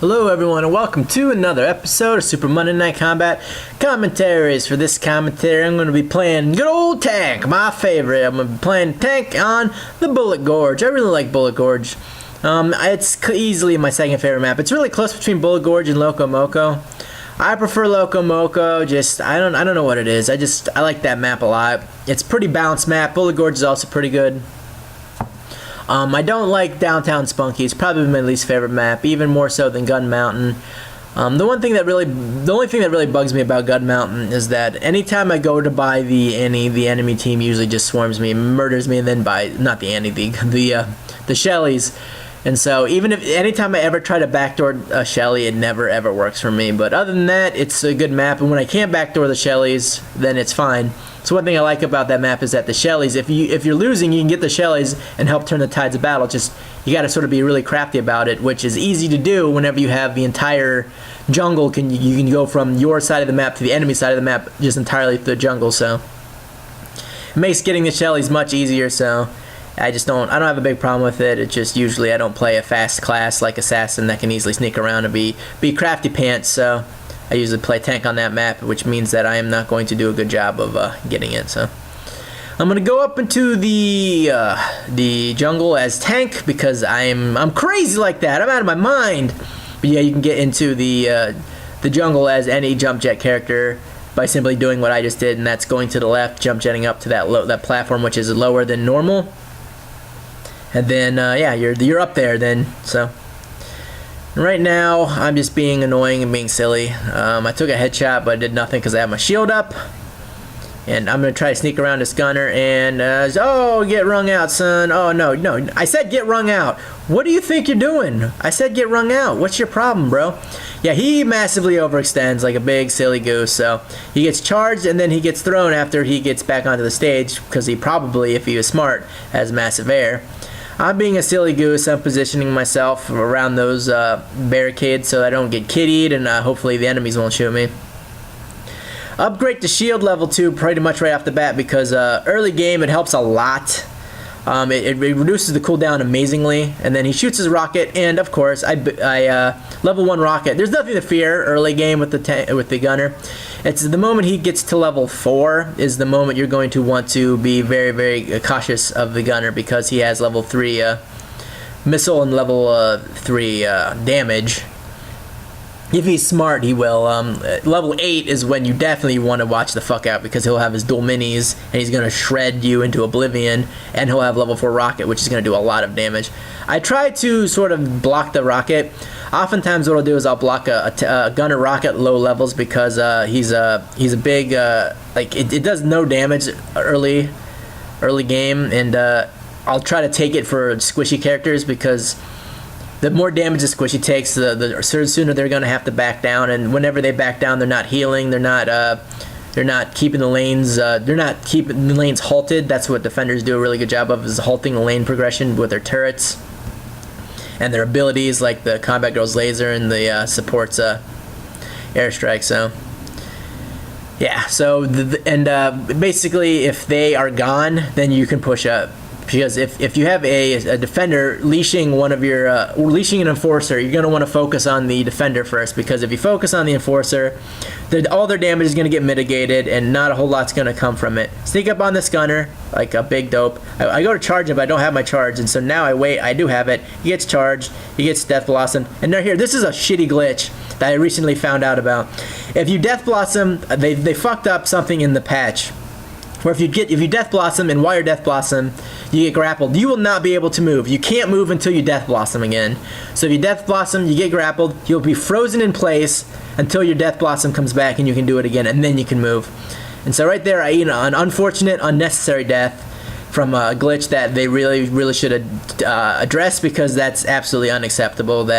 Hello everyone and welcome to another episode of Super Monday Night Combat commentaries. For this commentary I'm going to be playing good old tank, my favorite. I'm going to be playing tank on the Bullet Gorge. I really like Bullet Gorge. It's easily my second favorite map. It's really close between Bullet Gorge and Loco Moco. I prefer Loco Moco, I don't know what it is. I like that map a lot. It's a pretty balanced map. Bullet Gorge is also pretty good. I don't like Downtown Spunky. It's probably my least favorite map, even more so than Gun Mountain. The only thing that really bugs me about Gun Mountain is that anytime I go to buy the Annie, the enemy team usually just swarms me and murders me, and then not the Annie, the Shellys. And so even if anytime I ever try to backdoor a Shelly, it never ever works for me. But other than that, it's a good map, and when I can't backdoor the Shellys, then it's fine. So one thing I like about that map is that the Shellys, if you're losing, you can get the Shellys and help turn the tides of battle. Just you got to sort of be really crafty about it, which is easy to do whenever you have the entire jungle. You can go from your side of the map to the enemy side of the map just entirely through the jungle. So it makes getting the Shellys much easier. So I don't have a big problem with it. It's just usually I don't play a fast class like Assassin that can easily sneak around and be crafty pants. So I usually play tank on that map, which means that I am not going to do a good job of getting it. So I'm gonna go up into the jungle as tank because I'm crazy like that. I'm out of my mind. But yeah, you can get into the jungle as any jump jet character by simply doing what I just did, and that's going to the left, jump jetting up to that platform, which is lower than normal. And then yeah, you're up there then. So right now I'm just being annoying and being silly. I took a headshot, but I did nothing because I have my shield up. And I'm gonna try to sneak around this gunner and oh, get wrung out, son. Oh no, I said get wrung out. What do you think you're doing? I said get wrung out. What's your problem, bro? Yeah, he massively overextends like a big silly goose. So he gets charged and then he gets thrown after he gets back onto the stage because he probably, if he was smart, has massive air. I'm being a silly goose. I'm positioning myself around those barricades so I don't get kittied, and hopefully the enemies won't shoot me. Upgrade to shield level 2 pretty much right off the bat because early game it helps a lot. It reduces the cooldown amazingly, and then he shoots his rocket, and of course I level 1 rocket. There's nothing to fear early game with the gunner. It's the moment he gets to level 4 is the moment you're going to want to be very, very cautious of the gunner because he has level 3 missile and level 3 damage. If he's smart, he will. Level 8 is when you definitely want to watch the fuck out because he'll have his dual minis and he's going to shred you into oblivion, and he'll have level 4 rocket, which is going to do a lot of damage. I try to sort of block the rocket. Oftentimes what I'll do is I'll block a gunner rocket low levels because he's a big, like it does no damage early game, and I'll try to take it for squishy characters because the more damage the squishy takes, the sooner they're going to have to back down, and whenever they back down, they're not healing, they're not keeping the lanes halted. That's what defenders do a really good job of, is halting the lane progression with their turrets and their abilities, like the Combat Girl's laser and the support's airstrike. So yeah, so basically if they are gone, then you can push up. Because if you have a defender leashing leashing an enforcer, you're going to want to focus on the defender first, because if you focus on the enforcer, all their damage is going to get mitigated and not a whole lot's going to come from it. Sneak up on this gunner like a big dope. I go to charge him, but I don't have my charge, and so now I wait. I do have it. He gets charged. He gets Death Blossom, and they're here. This is a shitty glitch that I recently found out about. If you Death Blossom, they fucked up something in the patch. Where if you Death Blossom and while you're Death Blossom, you get grappled, you will not be able to move. You can't move until you Death Blossom again. So if you Death Blossom, you get grappled, you'll be frozen in place until your Death Blossom comes back and you can do it again, and then you can move. And so right there, I eat an unfortunate, unnecessary death from a glitch that they really should have addressed, because that's absolutely unacceptable.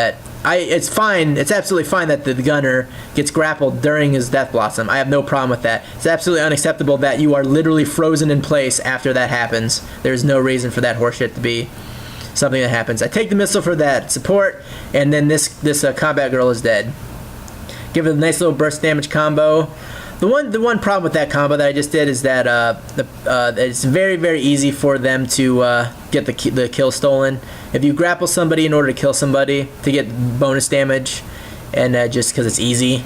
It's fine. It's absolutely fine that the gunner gets grappled during his Death Blossom. I have no problem with that. It's absolutely unacceptable that you are literally frozen in place after that happens. There's no reason for that horseshit to be something that happens. I take the missile for that support, and then this Combat Girl is dead. Give it a nice little burst damage combo. The one problem with that combo that I just did is that it's very, very easy for them to get the kill stolen. If you grapple somebody in order to kill somebody to get bonus damage, and just because it's easy.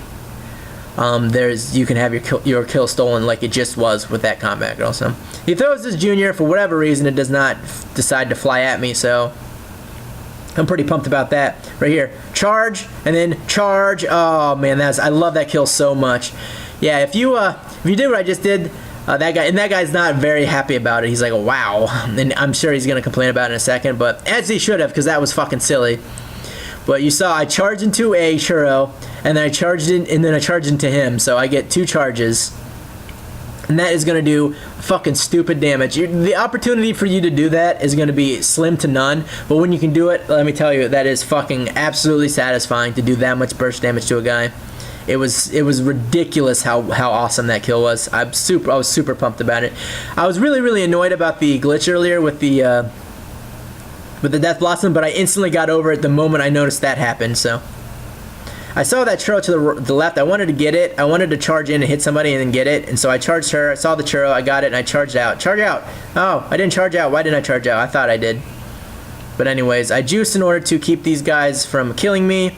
You can have your kill stolen like it just was with that combat girl. So he throws his junior. For whatever reason, it does not decide to fly at me, so I'm pretty pumped about that. Right here, charge, and then charge. Oh man, I love that kill so much. Yeah, if you did what I just did, that guy's not very happy about it. He's like, wow, and I'm sure he's gonna complain about it in a second, but as he should have, because that was fucking silly. But you saw I charged into a churro, and then I charged into him, so I get 2 charges. And that is going to do fucking stupid damage. The opportunity for you to do that is going to be slim to none, but when you can do it, let me tell you, that is fucking absolutely satisfying to do that much burst damage to a guy. It was ridiculous how awesome that kill was. I was super pumped about it. I was really annoyed about the glitch earlier with the Death Blossom, but I instantly got over it the moment I noticed that happened. So I saw that churro to the left. I wanted to get it. I wanted to charge in and hit somebody and then get it. And so I charged her. I saw the churro. I got it, and I charged out. Charge out. Oh, I didn't charge out. Why didn't I charge out? I thought I did. But anyways, I juiced in order to keep these guys from killing me.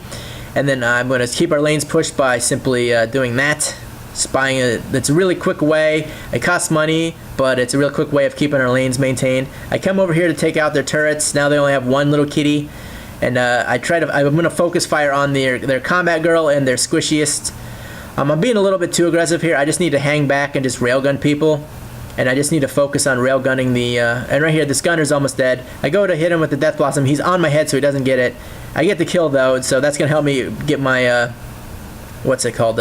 And then I'm going to keep our lanes pushed by simply doing that. Spying that's a really quick way. It costs money, but it's a real quick way of keeping our lanes maintained. I come over here to take out their turrets. Now they only have one little kitty, and I'm going to focus fire on their combat girl and their squishiest. I'm being a little bit too aggressive here. I just need to hang back and just railgun people, and I just need to focus on railgunning the. And right here, this gunner's almost dead. I go to hit him with the Death Blossom. He's on my head, so he doesn't get it. I get the kill though, so that's gonna help me get my what's it called?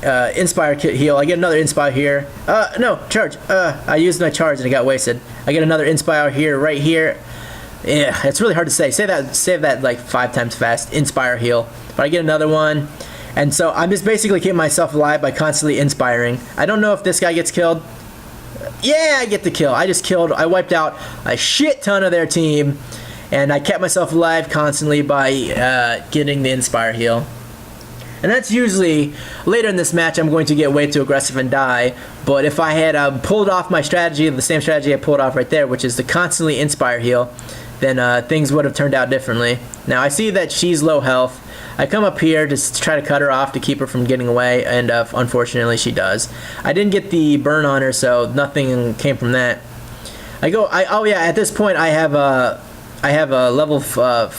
Inspire heal. I get another inspire here. No, charge. I used my charge and it got wasted. I get another inspire here, right here. Yeah, it's really hard to say. Save that like 5 times fast. Inspire heal. But I get another one. And so I'm just basically keeping myself alive by constantly inspiring. I don't know if this guy gets killed. Yeah, I get the kill. I wiped out a shit ton of their team. And I kept myself alive constantly by getting the inspire heal. And that's usually, later in this match, I'm going to get way too aggressive and die. But if I had pulled off my strategy, the same strategy I pulled off right there, which is to constantly inspire heal, then things would have turned out differently. Now, I see that she's low health. I come up here to try to cut her off to keep her from getting away, and unfortunately she does. I didn't get the burn on her, so nothing came from that. Oh yeah, at this point I have a level 4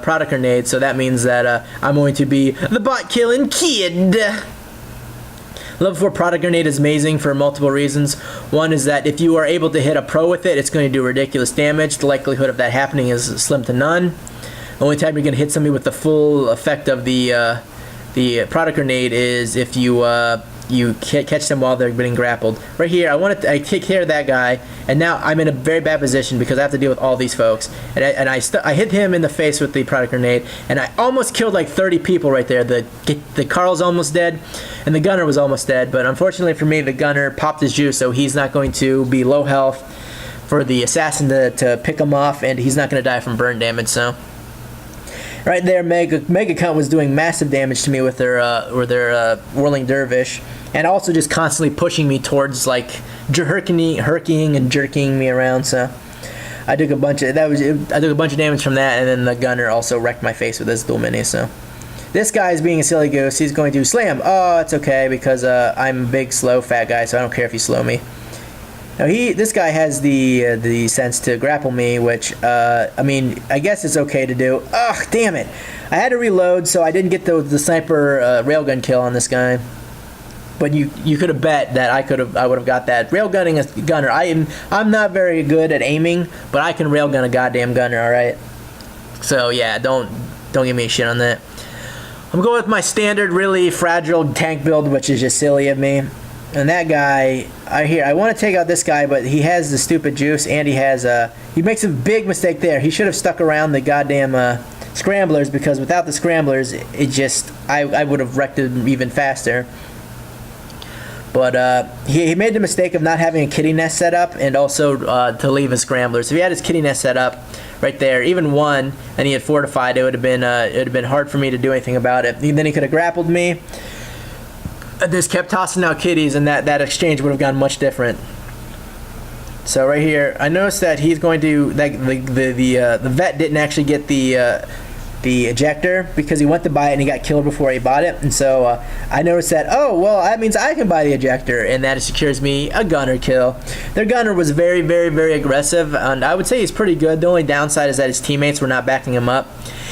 product grenade, so that means that I'm going to be the bot killing kid. Level 4 product grenade is amazing for multiple reasons. One is that if you are able to hit a pro with it, it's going to do ridiculous damage. The likelihood of that happening is slim to none. The only time you're going to hit somebody with the full effect of the product grenade is if you catch them while they're being grappled. Right here, I take care of that guy, and now I'm in a very bad position because I have to deal with all these folks. And I hit him in the face with the product grenade, and I almost killed like 30 people right there. The Carl's almost dead, and the gunner was almost dead. But unfortunately for me, the gunner popped his juice, so he's not going to be low health for the assassin to pick him off, and he's not going to die from burn damage. So. Right there, Mega Cunt was doing massive damage to me with their Whirling Dervish, and also just constantly pushing me towards like herking and jerking me around. So I took a bunch of damage from that, and then the gunner also wrecked my face with his dual mini. So this guy is being a silly goose. He's going to slam. Oh, it's okay because I'm a big, slow, fat guy, so I don't care if you slow me. Now this guy has the sense to grapple me, which I mean, I guess it's okay to do. Ugh, damn it! I had to reload, so I didn't get the sniper railgun kill on this guy. But you could have bet that I would have got that. Railgunning a gunner. I'm not very good at aiming, but I can railgun a goddamn gunner. All right. So yeah, don't give me a shit on that. I'm going with my standard, really fragile tank build, which is just silly of me. And that guy, I want to take out this guy, but he has the stupid juice, and he makes a big mistake there. He should have stuck around the goddamn scramblers, because without the scramblers, I would have wrecked him even faster. But he made the mistake of not having a kitty nest set up, and also to leave his scramblers. If he had his kitty nest set up right there, even one, and he had fortified, it would have been hard for me to do anything about it. And then he could have grappled me. Just kept tossing out kitties, and that exchange would have gone much different. So right here, I noticed that he's going to the vet didn't actually get the the ejector because he went to buy it and he got killed before he bought it. And so I noticed that, oh, well, that means I can buy the ejector, and that secures me a gunner kill. Their gunner was very, very, very aggressive, and I would say he's pretty good. The only downside is that his teammates were not backing him up.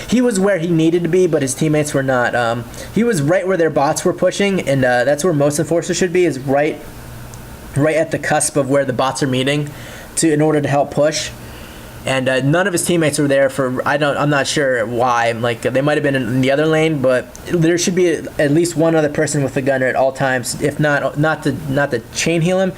He was where he needed to be, but his teammates were not. He was right where their bots were pushing, and that's where most enforcers should be, is right at the cusp of where the bots are meeting in order to help push. And none of his teammates were there for, I'm not sure why. Like, they might have been in the other lane, but there should be at least one other person with the gunner at all times. If not to chain heal him,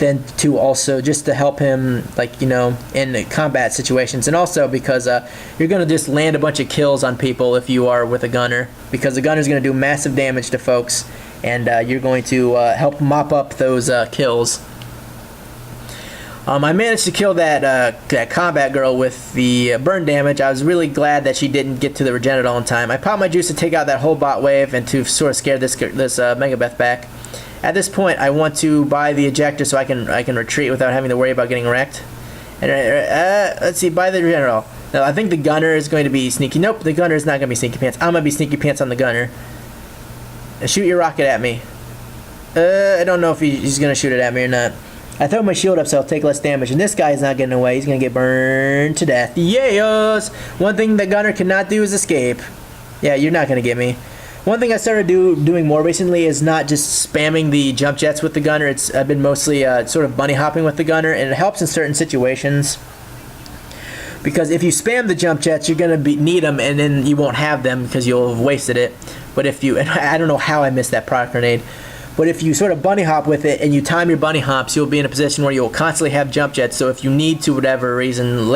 then to also just to help him, like, you know, in the combat situations. And also because you're going to just land a bunch of kills on people if you are with a gunner, because the gunner's going to do massive damage to folks, and you're going to help mop up those kills. I managed to kill that combat girl with the burn damage. I was really glad that she didn't get to the Regenerator in time. I popped my juice to take out that whole bot wave and to sort of scare this Megabeth back. At this point, I want to buy the ejector so I can retreat without having to worry about getting wrecked. And let's see, buy the Regenerator. Now, I think the gunner is going to be sneaky. Nope, the gunner is not going to be sneaky pants. I'm going to be sneaky pants on the gunner. Shoot your rocket at me. I don't know if he's going to shoot it at me or not. I throw my shield up so I'll take less damage, and this guy is not getting away. He's going to get burned to death. Yes! One thing the gunner cannot do is escape. Yeah, you're not going to get me. One thing I started doing more recently is not just spamming the jump jets with the gunner. I've been mostly sort of bunny hopping with the gunner, and it helps in certain situations. Because if you spam the jump jets, you're going to need them, and then you won't have them because you'll have wasted it. But if you, and I don't know how I missed that product grenade, but if you sort of bunny hop with it and you time your bunny hops, you'll be in a position where you'll constantly have jump jets. So if you need to, whatever reason,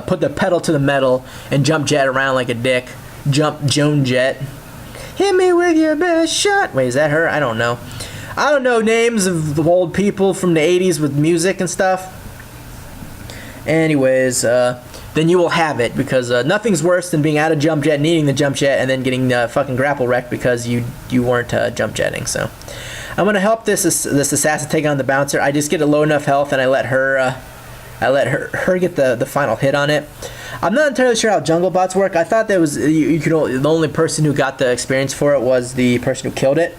put the pedal to the metal and jump jet around like a dick. Jump Joan Jet. Hit me with your best shot. Wait, is that her? I don't know. I don't know names of the old people from the 80s with music and stuff. Anyways, then you will have it, because nothing's worse than being out of jump jet, needing the jump jet, and then getting fucking grapple wrecked because you weren't jump jetting. So I'm gonna help this assassin take on the bouncer. I just get a low enough health, and I let her get the final hit on it. I'm not entirely sure how jungle bots work. I thought that was the only person who got the experience for it was the person who killed it.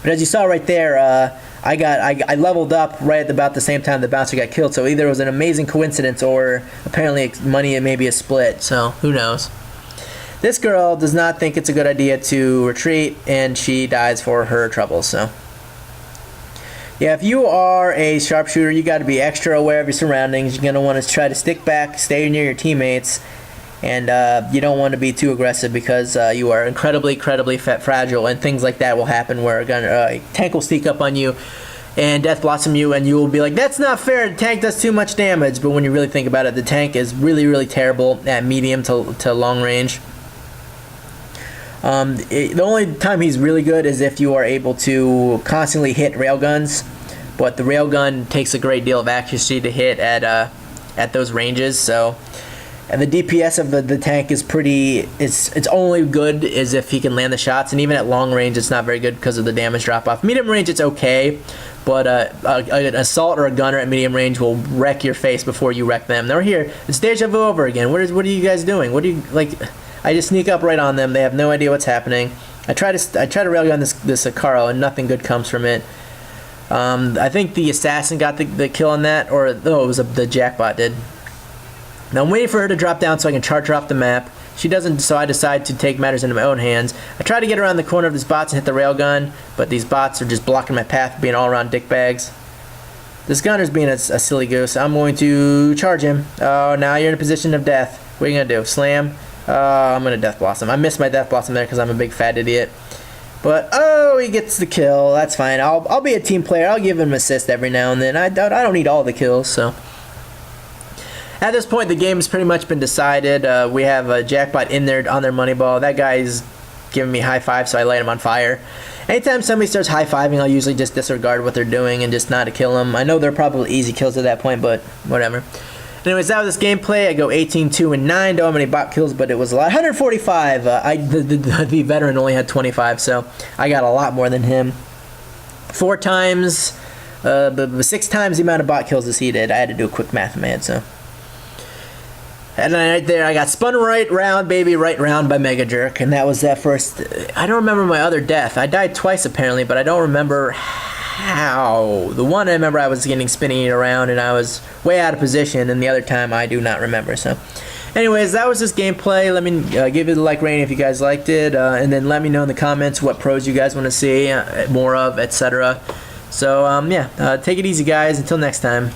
But as you saw right there, I leveled up right at about the same time the bouncer got killed. So either it was an amazing coincidence or apparently money and maybe a split. So who knows? This girl does not think it's a good idea to retreat, and she dies for her troubles. So yeah, if you are a sharpshooter, you got to be extra aware of your surroundings. You're going to want to try to stick back, stay near your teammates, and you don't want to be too aggressive because you are incredibly fragile, and things like that will happen where a tank will sneak up on you and death blossom you, and you will be like, that's not fair, the tank does too much damage. But when you really think about it, the tank is really terrible at medium to long range. The only time he's really good is if you are able to constantly hit railguns, but the railgun takes a great deal of accuracy to hit at those ranges. So, and the DPS of the tank is it's only good as if he can land the shots, and even at long range it's not very good because of the damage drop off. Medium range it's okay, but an assault or a gunner at medium range will wreck your face before you wreck them. They're here. It's deja vu over again. What are you guys doing? What do you like? I just sneak up right on them. They have no idea what's happening. I try to railgun this Akaro, and nothing good comes from it. I think the assassin got the kill on that, or no, it was the jackbot did. Now I'm waiting for her to drop down so I can charge her off the map. She doesn't, so I decide to take matters into my own hands. I try to get around the corner of these bots and hit the railgun, but these bots are just blocking my path, being all around dickbags. This gunner's being a silly goose. I'm going to charge him. Oh, now you're in a position of death. What are you gonna do? Slam? I'm gonna Death Blossom. I missed my Death Blossom there because I'm a big fat idiot. But oh, he gets the kill. That's fine. I'll be a team player. I'll give him an assist every now and then. I don't need all the kills. So at this point, the game has pretty much been decided. We have a jackpot in there on their money ball. That guy's giving me high five, so I light him on fire. Anytime somebody starts high fiving, I'll usually just disregard what they're doing and just not to kill them. I know they're probably easy kills at that point, but whatever. Anyways, that was this gameplay. I go 18, 2, and 9. Don't have any bot kills, but it was a lot. 145. The veteran only had 25, so I got a lot more than him. 4 times, 6 times the amount of bot kills as he did. I had to do a quick math in my head, so. And then right there, I got spun right round, baby, right round by Mega Jerk, and that was that first. I don't remember my other death. I died twice apparently, but I don't remember how. The one I remember, I was getting spinning around, and I was way out of position, and the other time I do not remember. So, anyways, that was this gameplay. Let me give it a like rating if you guys liked it, and then let me know in the comments what pros you guys want to see more of, etc. So, yeah, take it easy, guys. Until next time.